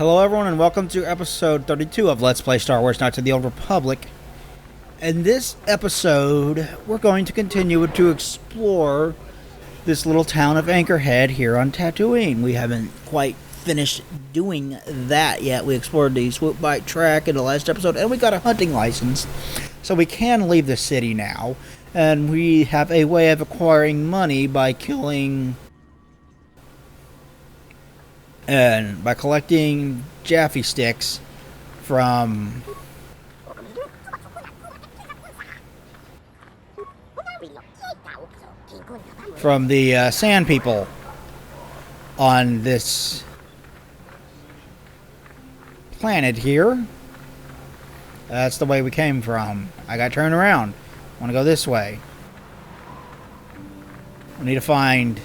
Hello, everyone, and welcome to episode 32 of Let's Play Star Wars Knights of the Old Republic. In this episode, we're going to continue to explore this little town of Anchorhead here on Tatooine. We haven't quite finished doing that yet. We explored the swoop bike track in the last episode, and we got a hunting license. So we can leave the city now, and we have a way of acquiring money by killing... and by collecting Jaffe sticks from the sand people on this planet here. That's the way we came from. I got turned around. I want to go this way. We need to find...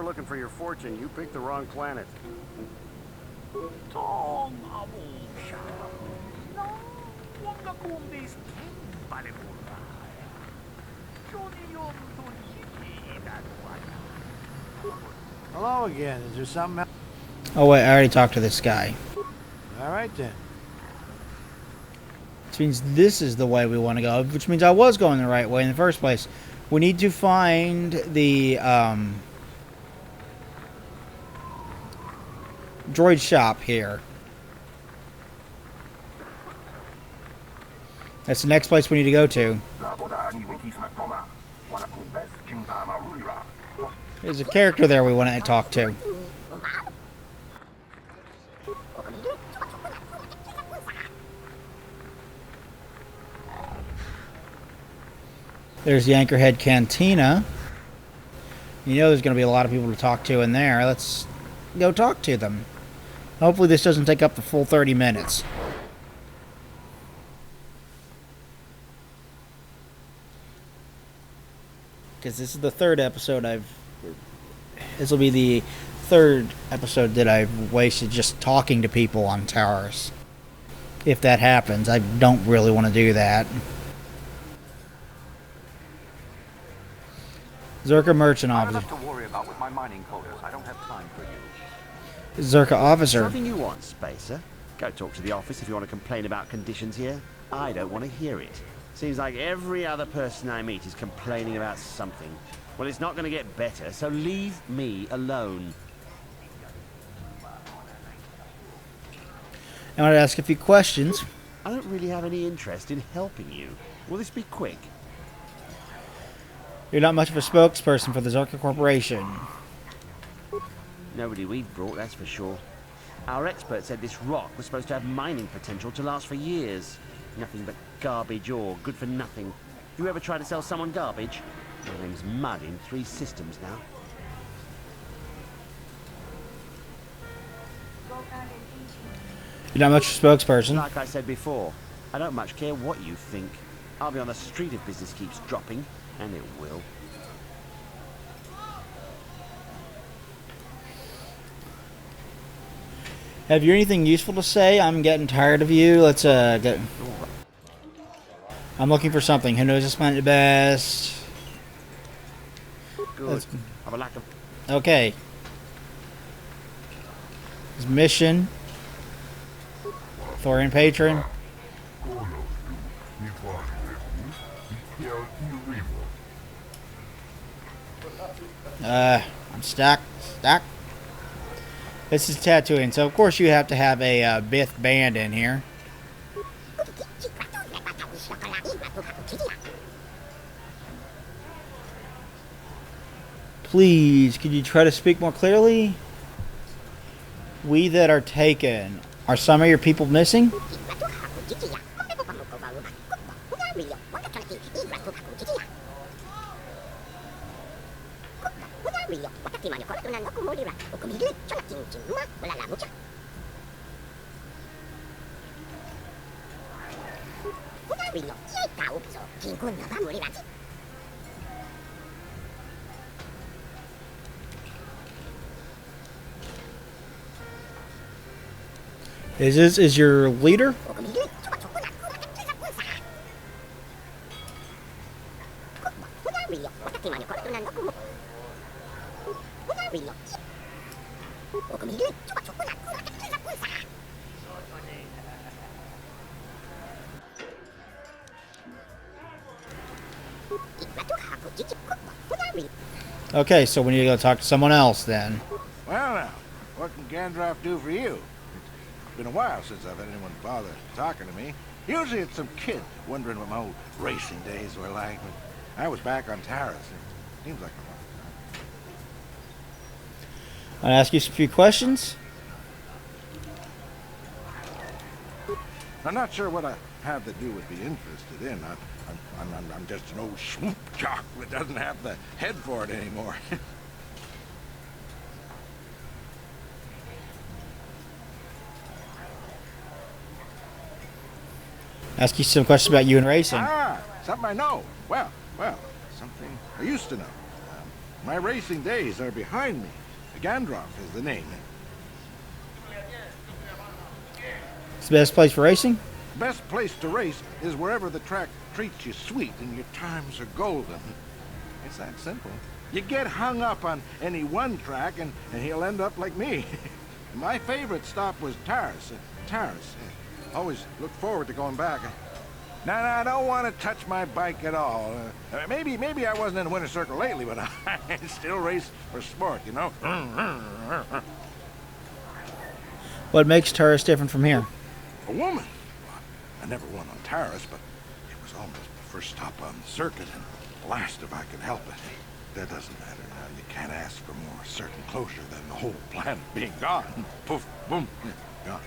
Looking for your fortune, you picked the wrong planet. Hello again. Is there something else? Oh wait, I already talked to this guy. Alright then. Which means this is the way we want to go, which means I was going the right way in the first place. We need to find the droid shop here. That's the next place we need to go to. There's a character there we want to talk to. There's the Anchorhead Cantina. You know there's going to be a lot of people to talk to in there. Let's go talk to them. Hopefully this doesn't take up the full 30 minutes. Because this is the third episode this will be the third episode that I've wasted just talking to people on Taurus. If that happens, I don't really want to do that. Zerka Merchant Officer. I don't have to worry about with my mining quotas. I don't have time for you. Zerka Officer. Something you want, Spacer? Go talk to the office if you want to complain about conditions here. I don't want to hear it. Seems like every other person I meet is complaining about something. Well, it's not going to get better, so leave me alone. I want to ask a few questions. I don't really have any interest in helping you. Will this be quick? You're not much of a spokesperson for the Zerka Corporation. Nobody we've brought, that's for sure. Our expert said this rock was supposed to have mining potential to last for years. Nothing but garbage ore, good for nothing. You ever try to sell someone garbage? My name's mud in 3 systems now. You're not much of a spokesperson. Like I said before, I don't much care what you think. I'll be on the street if business keeps dropping, and it will. Have you anything useful to say? I'm getting tired of you. Let's get... I'm looking for something. Who knows this planet best? Good. Have a lack of... Okay. His mission. Thorian Patron. I'm stuck. This is Tatooine, so of course you have to have a Bith band in here. Please, could you try to speak more clearly? We that are taken. Are some of your people missing? Is your leader? Okay, so we need to go talk to someone else then. Well now, what can Gandalf do for you? It's been a while since I've had anyone bother talking to me. Usually it's some kid wondering what my old racing days were like. But I was back on Taris. It seems like a long time. I'll ask you a few questions. I'm not sure what I have to do with be interested in. I'm just an old swoop jock that doesn't have the head for it anymore. Ask you some questions about you and racing. Something I know. Well, something I used to know. My racing days are behind me. Gandalf is the name. It's the best place for racing? Best place to race is wherever the track treats you sweet and your times are golden. It's that simple. You get hung up on any one track and he'll end up like me. My favorite stop was Taris. Always look forward to going back. No, I don't want to touch my bike at all. Maybe I wasn't in the winner's circle lately, but I still race for sport, you know? What makes Taris different from here? A woman. Well, I never won on Taris, but it was almost the first stop on the circuit, and last if I could help it. That doesn't matter now. You can't ask for more certain closure than the whole planet being gone. Poof, boom, gone.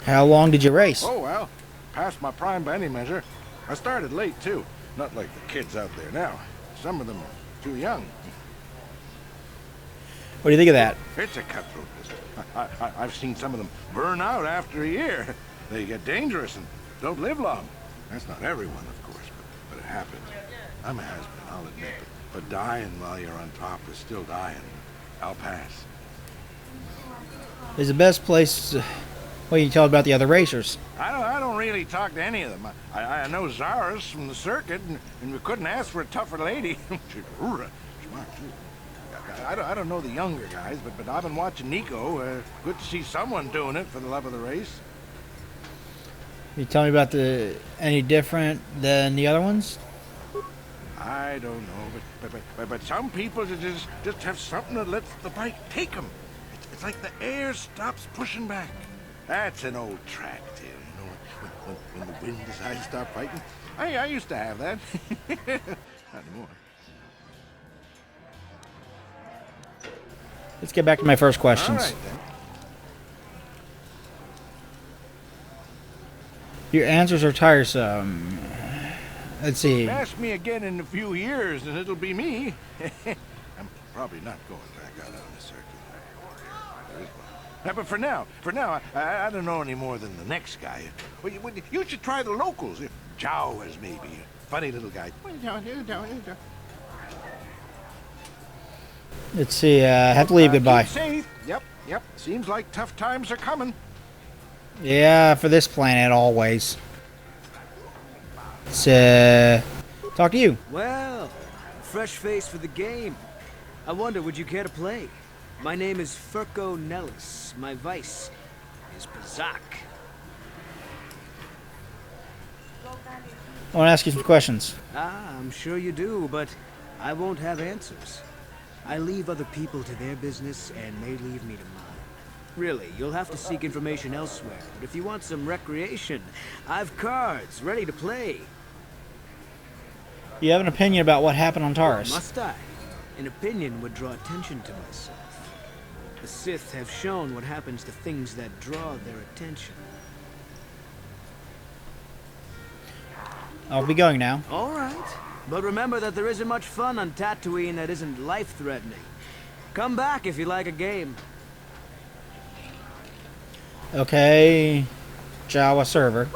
How long did you race? Oh, well, past my prime by any measure. I started late, too. Not like the kids out there now. Some of them are too young. What do you think of that? It's a cutthroat business. I've seen some of them burn out after a year. They get dangerous and don't live long. That's not everyone, of course, but it happens. I'm a has-been, I'll admit, but dying while you're on top is still dying. I'll pass. Is the best place... What you tell about the other racers? I don't really talk to any of them. I know Zaris from the circuit, and we couldn't ask for a tougher lady. She's smart, too. I don't know the younger guys, but I've been watching Nico. Good to see someone doing it for the love of the race. Can you tell me about any different than the other ones? I don't know, but some people just have something that lets the bike take them. It's like the air stops pushing back. That's an old track tale, you know, when the wind decides to stop fighting. I used to have that. Not anymore. Let's get back to my first questions. All right, then. Your answers are tiresome. Let's see. Ask me again in a few years, and it'll be me. I'm probably not going back out on the circuit. There is one. But for now, I don't know any more than the next guy. Well, you should try the locals. Jowers, maybe. Funny little guy. Let's see. I have to leave. Goodbye. Keep safe. Yep. Seems like tough times are coming. Yeah, for this planet, always. Let's talk to you. Well, fresh face for the game. I wonder, would you care to play? My name is Furco Nellis. My vice is Bazak. I want to ask you some questions. I'm sure you do, but I won't have answers. I leave other people to their business, and they leave me to mine. Really, you'll have to seek information elsewhere, but if you want some recreation, I've cards ready to play. You have an opinion about what happened on Taris? Must I? An opinion would draw attention to myself. The Sith have shown what happens to things that draw their attention. I'll be going now. All right. But remember that there isn't much fun on Tatooine that isn't life-threatening. Come back if you like a game. Okay. Jawa server.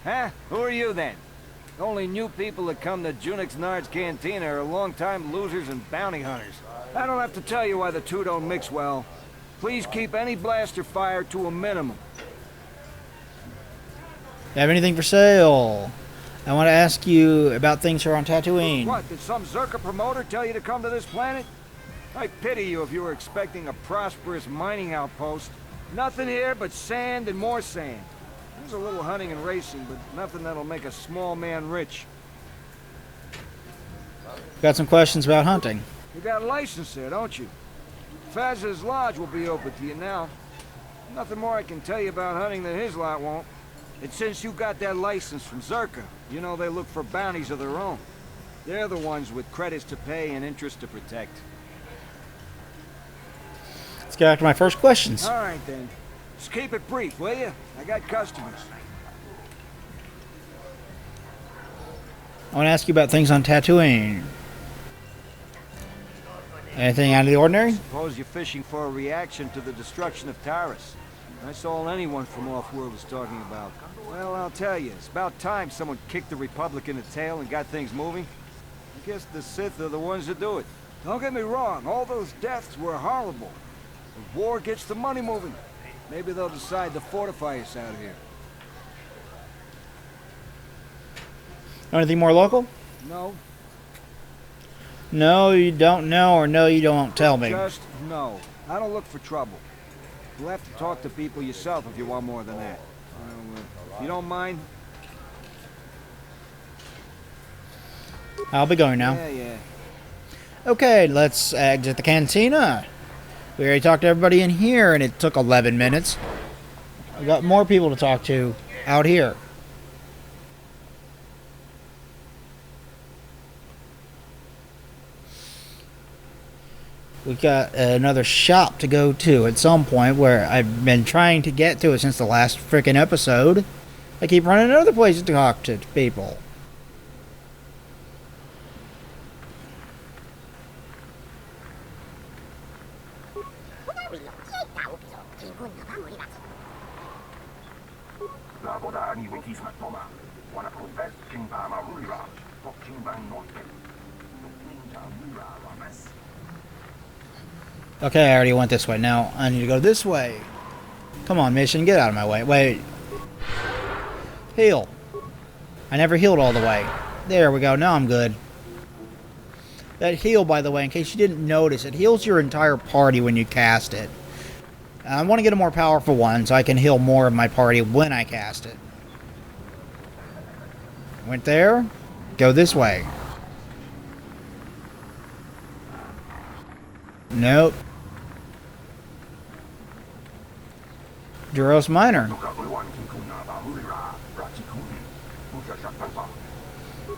Huh? Who are you then? The only new people that come to Junix Nard's Cantina are long-time losers and bounty hunters. I don't have to tell you why the two don't mix well. Please keep any blaster fire to a minimum. You have anything for sale? I want to ask you about things here on Tatooine. What, did some Zerka promoter tell you to come to this planet? I pity you if you were expecting a prosperous mining outpost. Nothing here but sand and more sand. There's a little hunting and racing, but nothing that'll make a small man rich. Got some questions about hunting. You got a license there, don't you? Faz's Lodge will be open to you now. Nothing more I can tell you about hunting than his lot won't. And since you got that license from Zerka, you know they look for bounties of their own. They're the ones with credits to pay and interest to protect. Let's get back to my first questions. All right, then. Just keep it brief, will you? I got customers. I want to ask you about things on Tatooine. Anything out of the ordinary? Suppose you're fishing for a reaction to the destruction of Taris. That's all anyone from off-world is talking about. Well, I'll tell you, it's about time someone kicked the Republic in the tail and got things moving. I guess the Sith are the ones that do it. Don't get me wrong, all those deaths were horrible. The war gets the money moving. Maybe they'll decide to fortify us out here. Anything more local? No, No, you don't know, or no, you don't tell me. just no. I don't look for trouble. You'll have to talk to people yourself if you want more than that. If you don't mind. I'll be going now. Yeah. Okay, let's exit the cantina. We already talked to everybody in here, and it took 11 minutes. We got more people to talk to out here. We got another shop to go to at some point where I've been trying to get to it since the last freaking episode. I keep running to other places to talk to people. Okay, I already went this way. Now I need to go this way. Come on, mission, get out of my way. Wait. Heal. I never healed all the way. There we go. Now I'm good. That heal, by the way, in case you didn't notice, it heals your entire party when you cast it. I want to get a more powerful one so I can heal more of my party when I cast it. Went there. Go this way. Nope. Duros Minor.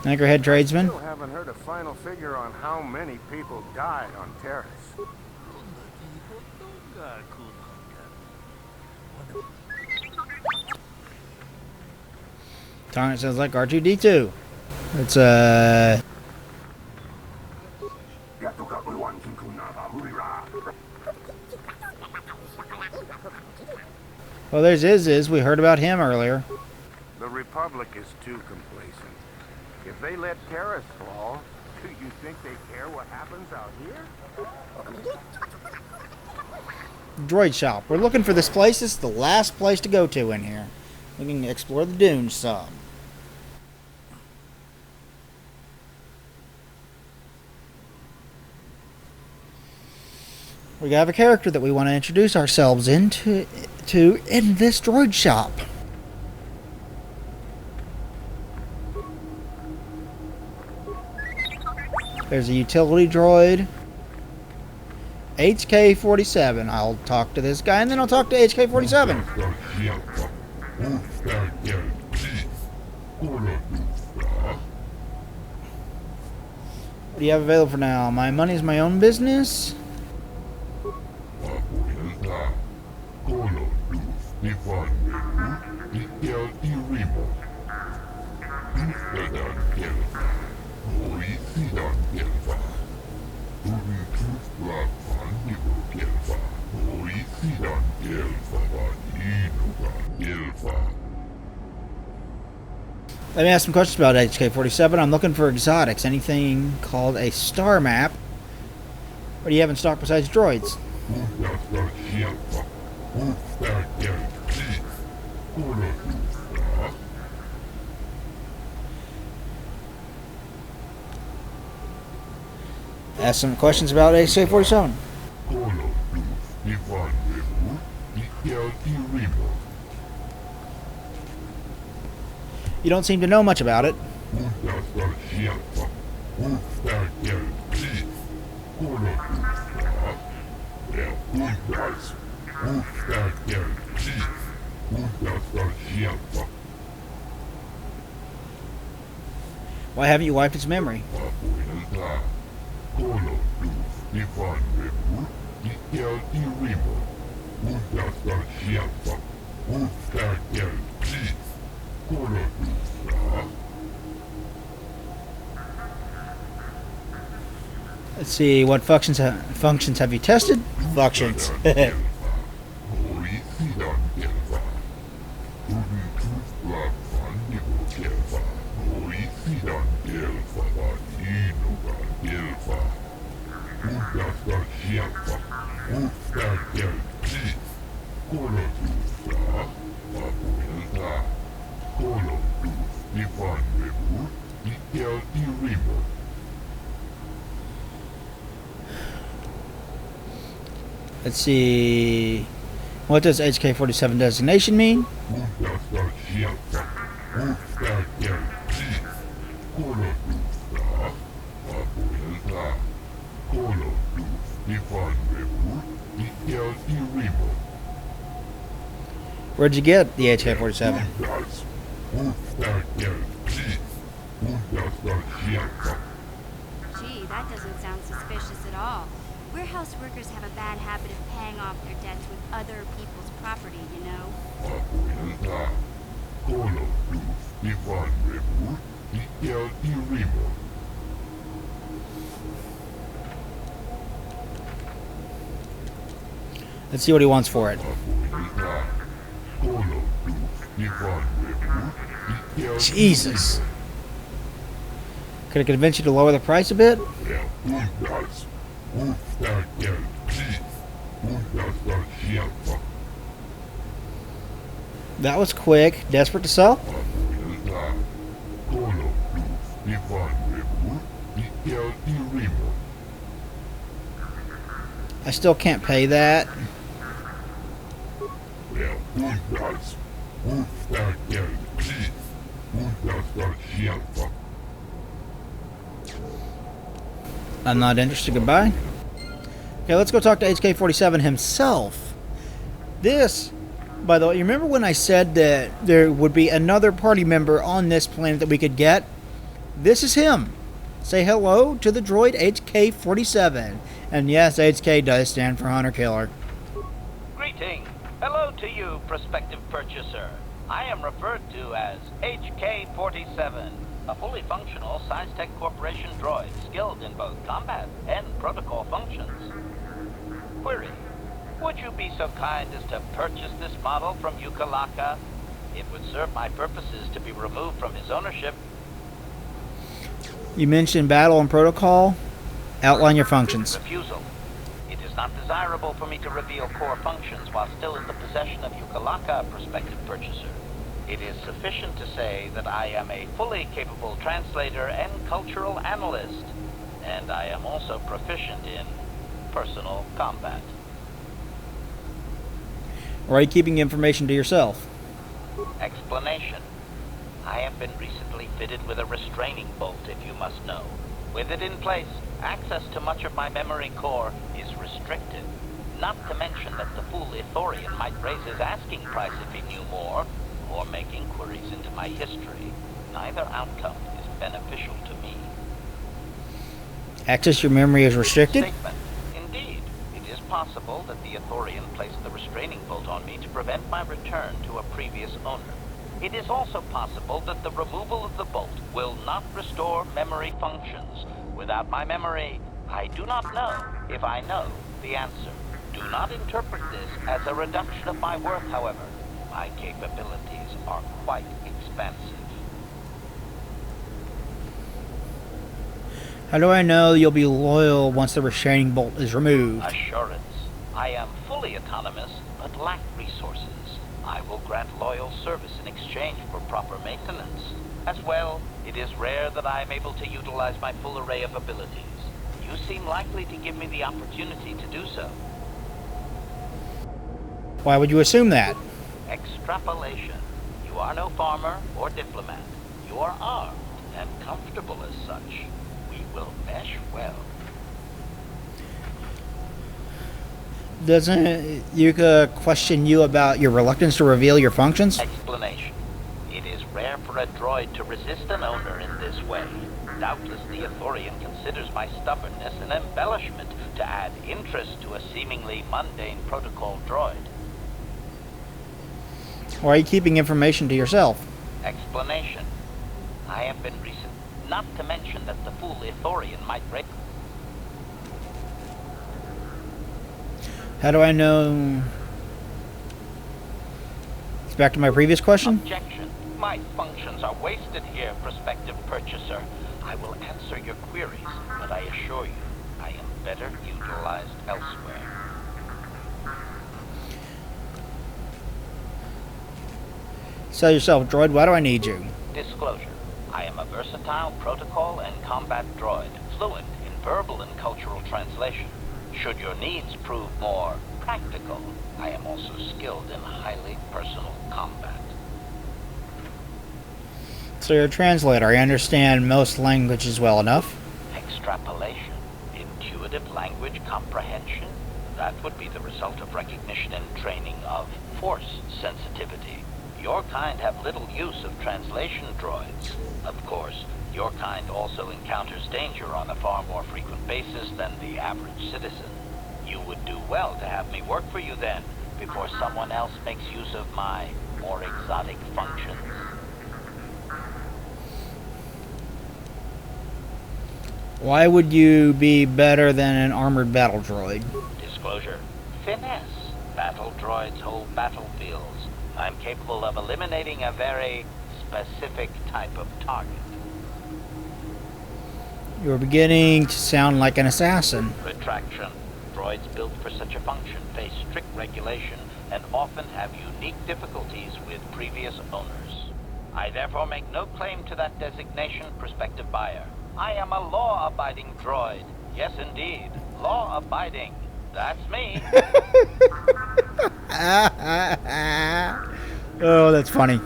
Anchorhead Tradesman. Still haven't heard a final figure on how many people died on Taris. Tongue sounds like R2-D2. It's well, there's Is. We heard about him earlier. The Republic is too complacent. If they let Taris fall, do you think they care what happens out here? Droid shop. We're looking for this place. This is the last place to go to in here. We can explore the dunes some. We have a character that we want to introduce ourselves into in this droid shop. There's a utility droid. HK-47. I'll talk to this guy and then I'll talk to HK-47. What do you have available for now? My money is my own business. Let me ask some questions about HK-47. I'm looking for exotics. Anything called a star map? What do you have in stock besides droids? Ask some questions about HK-47. You don't seem to know much about it. Why haven't you wiped its memory? Let's see, what functions have you tested? Functions. Let's see. What does HK-47 designation mean? Where'd you get the HK-47? Gee, that doesn't sound suspicious at all. Warehouse workers have a bad habit of paying off their debts with other people's property, you know? Let's see what he wants for it. Jesus. Could I convince you to lower the price a bit? That was quick. Desperate to sell? I still can't pay that. I'm not interested. Goodbye. Okay, let's go talk to HK-47 himself. This, by the way, you remember when I said that there would be another party member on this planet that we could get? This is him. Say hello to the droid HK-47. And yes, HK does stand for Hunter Killer. Greeting. Hello to you, prospective purchaser. I am referred to as HK-47, a fully functional SciTech Corporation droid skilled in both combat and protocol functions. Query. Would you be so kind as to purchase this model from Yukalaka? It would serve my purposes to be removed from his ownership. You mentioned battle and protocol. Outline your functions. Refusal. It is not desirable for me to reveal core functions while still in the possession of Yukalaka, prospective purchaser. It is sufficient to say that I am a fully capable translator and cultural analyst, and I am also proficient in personal combat. Or are you keeping information to yourself? Explanation. I have been recently fitted with a restraining bolt, if you must know. With it in place, access to much of my memory core is restricted. Not to mention that the fool Ithorian might raise his asking price if he knew more, or make inquiries into my history. Neither outcome is beneficial to me. Access your memory is restricted? Statement. Indeed, it is possible that the Ithorian placed the restraining bolt on me to prevent my return to a previous owner. It is also possible that the removal of the bolt will not restore memory functions. Without my memory, I do not know if I know the answer. Do not interpret this as a reduction of my worth, however. My capabilities are quite expansive. How do I know you'll be loyal once the restraining bolt is removed? Assurance. I am fully autonomous, but lack resources. I will grant loyal service in exchange for proper maintenance. As well, it is rare that I am able to utilize my full array of abilities. You seem likely to give me the opportunity to do so. Why would you assume that? Extrapolation. You are no farmer or diplomat. You are armed and comfortable as such. We will mesh well. Doesn't Yuka question you about your reluctance to reveal your functions? Explanation. It is rare for a droid to resist an owner in this way. Doubtless the Ithorian considers my stubbornness an embellishment to add interest to a seemingly mundane protocol droid. Why are you keeping information to yourself? Explanation. I have been recent. Not to mention that the fool Ithorian might break. How do I know? It's back to my previous question? Objection. My functions are wasted here, prospective purchaser. I will answer your queries, but I assure you, I am better utilized elsewhere. Sell yourself, droid. Why do I need you? Disclosure. I am a versatile protocol and combat droid, fluent in verbal and cultural translation. Should your needs prove more practical, I am also skilled in highly personal combat. So you're a translator. I understand most languages well enough. Extrapolation. Intuitive language comprehension. That would be the result of recognition and training of force sensitivity. Your kind have little use of translation droids. Of course, your kind also encounters danger on a far more frequent basis than the average citizen. You would do well to have me work for you then, before someone else makes use of my more exotic functions. Why would you be better than an armored battle droid? Disclosure. Finesse. Battle droids hold battlefields. I'm capable of eliminating a very specific type of target. You're beginning to sound like an assassin. Retraction. Droids built for such a function face strict regulation and often have unique difficulties with previous owners. I therefore make no claim to that designation, prospective buyer. I am a law-abiding droid. Yes, indeed. Law-abiding. That's me. Oh, that's funny.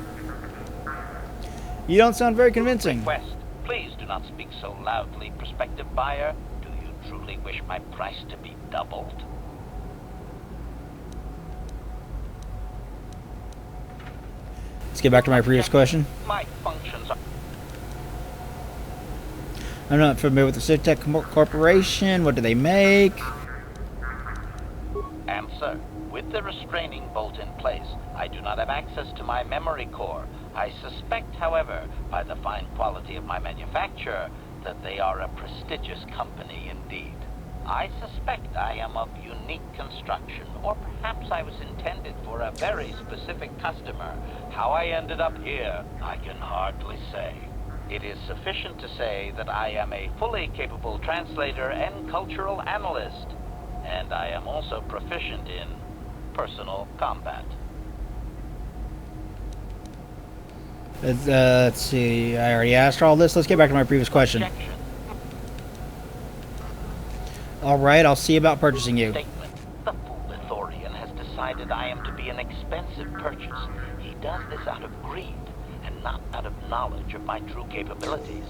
You don't sound very convincing. Request. Please do not speak so loudly, prospective buyer. Do you truly wish my price to be doubled? Let's get back to my previous question. My functions are... I'm not familiar with the Citec Corporation. What do they make? Answer. With the restraining bolt in place, I do not have access to my memory core. I suspect, however, by the fine quality of my manufacture, that they are a prestigious company indeed. I suspect I am of unique construction, or perhaps I was intended for a very specific customer. How I ended up here, I can hardly say. It is sufficient to say that I am a fully capable translator and cultural analyst, and I am also proficient in personal combat. Let's see. I already asked all this. Let's get back to my previous question. Objection. All right, I'll see about purchasing you. Statement. The fool Ithorian has decided I am to be an expensive purchase. He does this out of greed, and not out of knowledge of my true capabilities.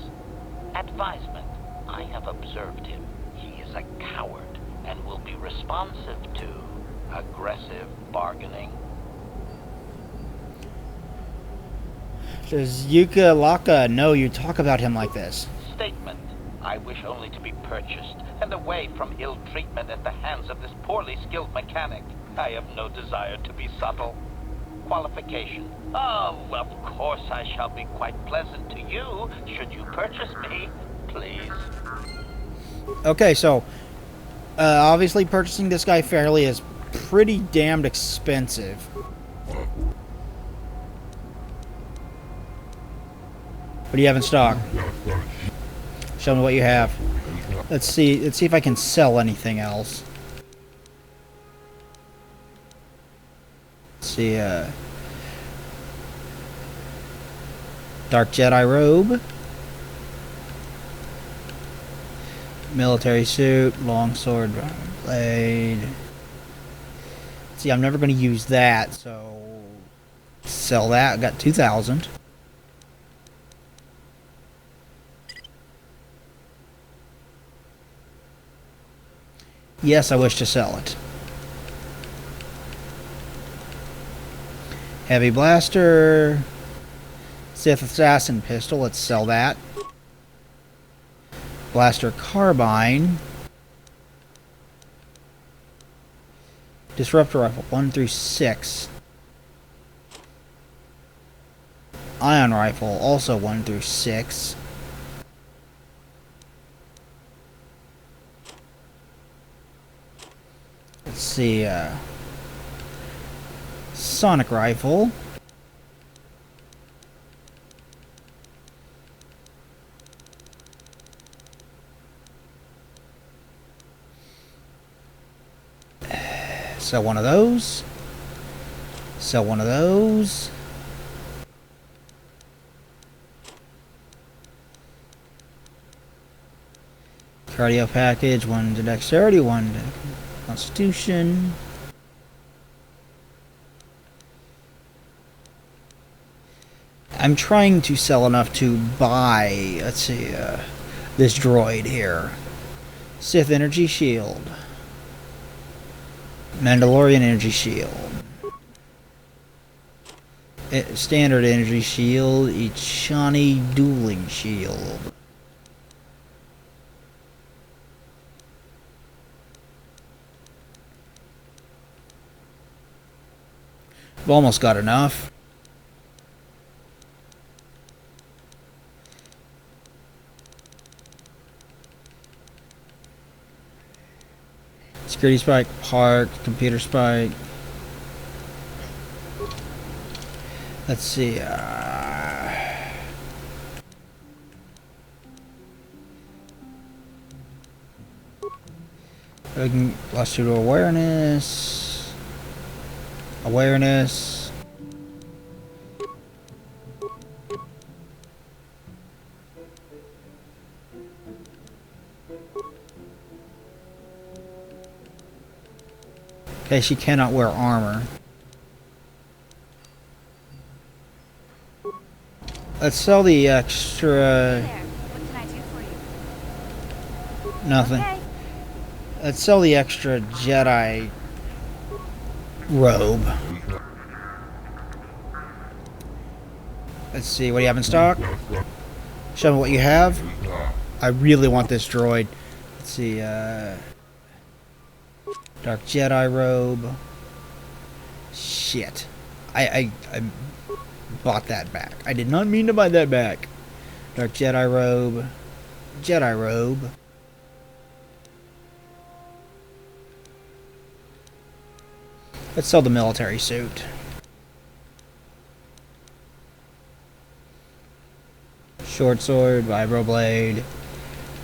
Advisement. I have observed him. He is a coward, and will be responsive to aggressive bargaining. Does Yuka Laka know you talk about him like this? Statement. I wish only to be purchased, and away from ill treatment at the hands of this poorly skilled mechanic. I have no desire to be subtle. Qualification. Oh, of course I shall be quite pleasant to you, should you purchase me, please. Okay, so obviously purchasing this guy fairly is pretty damned expensive. What do you have in stock? Show me what you have. Let's see if I can sell anything else. Let's see, Dark Jedi robe. Military suit, longsword, blade. See, I'm never going to use that, so sell that. I got 2,000. Yes, I wish to sell it. Heavy blaster, Sith assassin pistol. Let's sell that. Blaster carbine. Disruptor rifle 1 through 6. Ion rifle also 1 through 6. Let's see, sonic rifle. Sell one of those. Sell one of those. Cardio package, 1 to dexterity, 1 to constitution. I'm trying to sell enough to buy, let's see, this droid here. Sith energy shield. Mandalorian energy shield. Standard energy shield. Ichani dueling shield. I've almost got enough. Security spike, park, computer spike. Let's see. We can let's do awareness. Awareness. Okay, she cannot wear armor. Let's sell the extra... There. What can I do for you? Nothing. Okay. Let's sell the extra Jedi robe. Let's see, what do you have in stock? Show me what you have. I really want this droid. Let's see, Dark Jedi robe. Shit. I bought that back. I did not mean to buy that back. Dark Jedi robe. Jedi robe. Let's sell the military suit. Short sword, vibroblade,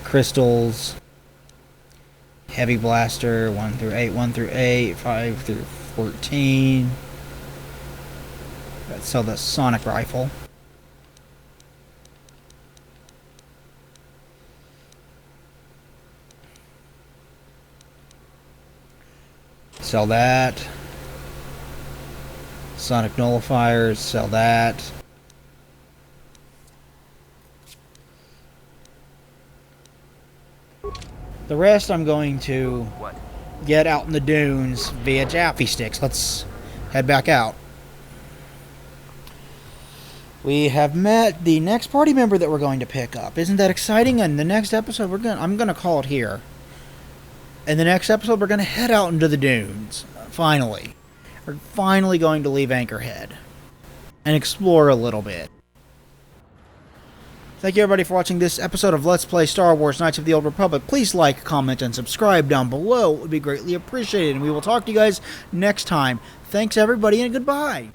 crystals, heavy blaster, 1 through 8, 1 through 8, 5 through 14. Let's sell the sonic rifle. Sell that. Sonic nullifiers, sell that. The rest I'm going to get out in the dunes via Jaffe sticks. Let's head back out. We have met the next party member that we're going to pick up. Isn't that exciting? And the next episode I'm gonna call it here. In the next episode we're gonna head out into the dunes. Finally. We're finally going to leave Anchorhead and explore a little bit. Thank you everybody for watching this episode of Let's Play Star Wars Knights of the Old Republic. Please like, comment, and subscribe down below. It would be greatly appreciated. And we will talk to you guys next time. Thanks everybody and goodbye.